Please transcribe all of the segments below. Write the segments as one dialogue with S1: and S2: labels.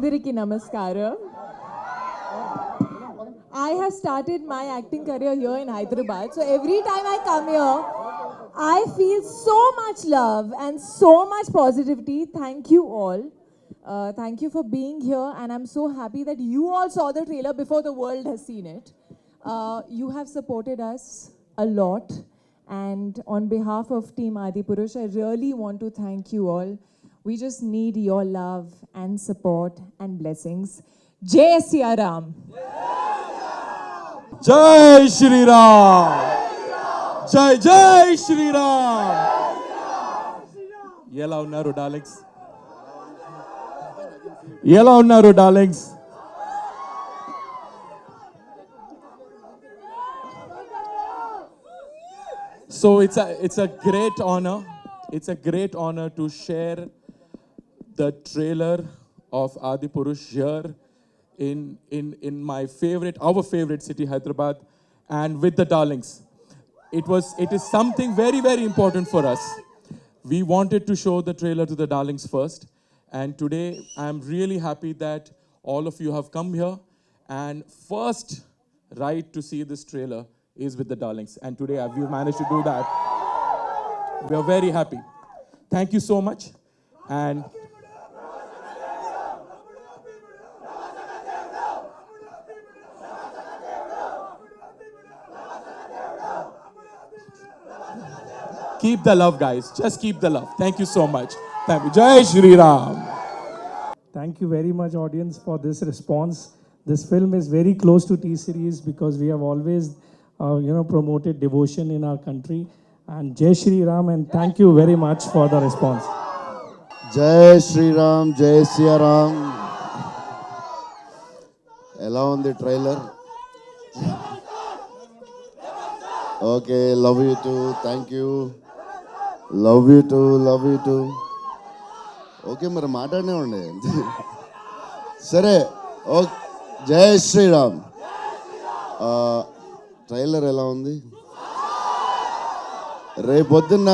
S1: Andariki namaskaram. I have started my acting career here in Hyderabad. So every time I come here, I feel so much love and so much positivity. Thank you all. Thank you for being here. And I'm so happy that you all saw the trailer before the world has seen it. You have supported us a lot. And on behalf of Team Adipurush, I really want to thank you all. We just need your love and support and blessings. Jai Siya Ram.
S2: Jai Shri Ram. Jai Jai Shri Ram. Yella unnaru darlings. Yella unnaru darlings. So it's a great honor. It's a great honor to share the trailer of Adipurush here in our favorite city, Hyderabad, and with the darlings. It is something very, very important for us. We wanted to show the trailer to the darlings first, and today I'm really happy that all of you have come here, and first right to see this trailer is with the darlings, and today we've managed to do that. We are very happy. Thank you so much, and keep the love, guys. Just keep the love. Thank you so much. Thank you. Jai Shri Ram.
S3: Thank you very much, audience, for this response. This film is very close to T-Series because we have always, promoted devotion in our country. And Jai Shri Ram, and thank you very much for the response.
S4: Jai Shri Ram, Jai Siya Ram. Ela undi trailer. Okay, love you too. Thank you. Love you too. Love you too. Okay, మరి మాట్లాడనే ఉండే సరే. Okay, జై Sriram. Trailer ఎలా ఉంది? రేపొద్దున్న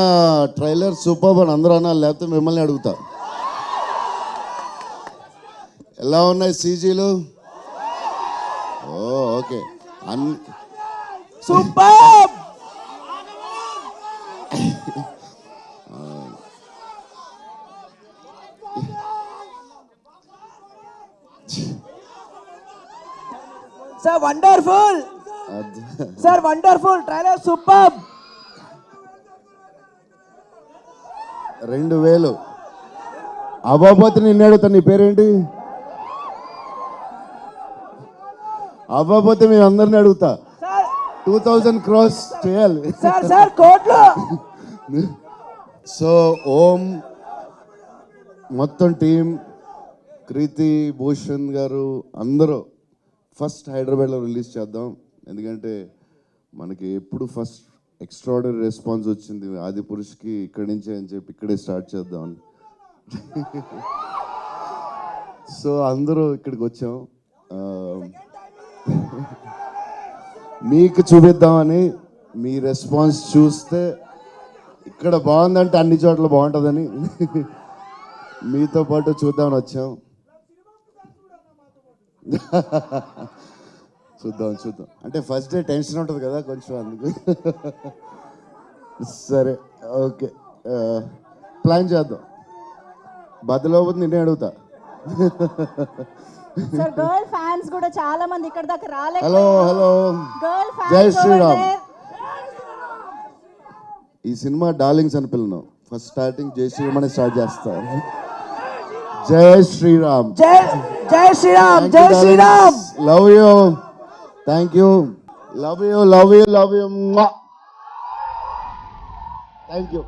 S4: trailer super అని అందరూ అన్నారు, లేకపోతే మిమ్మల్ని అడుగుతా. ఎలా ఉన్నాయి సీజీలు? Okay,
S2: super.
S5: Sir, wonderful. Sir, wonderful. Trailer superb.
S4: 2000 అవ్వబోతే నిన్ను అడుగుతా, నీ పేరేంటి? అవ్వబోతే మేము అందరిని అడుగుతా. 2000 crores చేయాలి.
S5: Sir, కోట్లు.
S4: సో ఓం మొత్తం టీం, కృతి, భూషణ్ గారు అందరూ ఫస్ట్ హైదరాబాద్లో రిలీజ్ చేద్దాం. ఎందుకంటే మనకి ఎప్పుడు ఫస్ట్ ఎక్స్ట్రాడనరీ రెస్పాన్స్ వచ్చింది ఆదిపురుష్కి ఇక్కడి నుంచే అని చెప్పి ఇక్కడే స్టార్ట్ చేద్దాం. సో అందరూ ఇక్కడికి వచ్చాం, మీకు చూపిద్దామని. మీ రెస్పాన్స్ చూస్తే ఇక్కడ బాగుందంటే అన్ని చోట్ల బాగుంటుందని మీతో పాటు చూద్దామని వచ్చాం. చూద్దాం అంటే ఫస్ట్ డే టెన్షన్ ఉంటుంది కదా కొంచెం, అందుకు. సరే, ఓకే, ప్లాన్ చేద్దాం. బద్దలోపోతే నిన్నే అడుగుతా.
S6: సార్, గర్ల్ ఫ్యాన్స్ కూడా చాలా మంది ఇక్కడ దాకా రాలేదు.
S4: Hello,
S6: girl fans.
S4: జై శ్రీరామ్. ఈ సినిమా డార్లింగ్స్ అని పిల్లను ఫస్ట్ స్టార్టింగ్ జై శ్రీరామ్ అని స్టార్ట్ చేస్తా. జై Shriram.
S5: Jai Shriram. Jai Shriram.
S4: Love you. Thank you. Love you. Thank you.